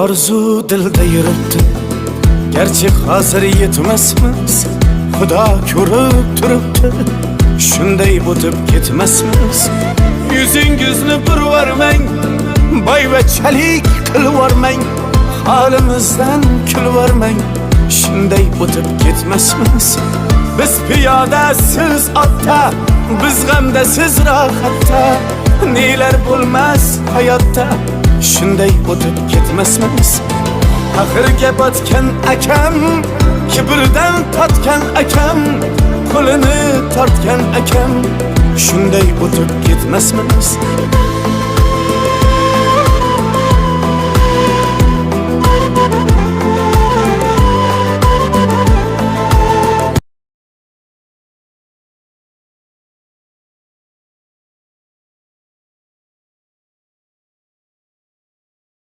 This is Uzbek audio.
Arzu dilda yuribdi, gerçi hazır yetmesmiz. Xudo ko'rib turibdi, shunday o'tib ketmasmiz. Yuzingizni burvarmang, boyvachalik qilvormang, holimizdan kulvormang, shunday o'tib ketmasmiz. Biz piyoda, siz otda, biz g'amda, siz rohatda, nelar bo'lmas hayotda, shunday o'tib ketmasmiz. Axirga botgan akam, kibrdan totgan akam, qo'lini tortgan akam, shunday o'tib ketmasmiz.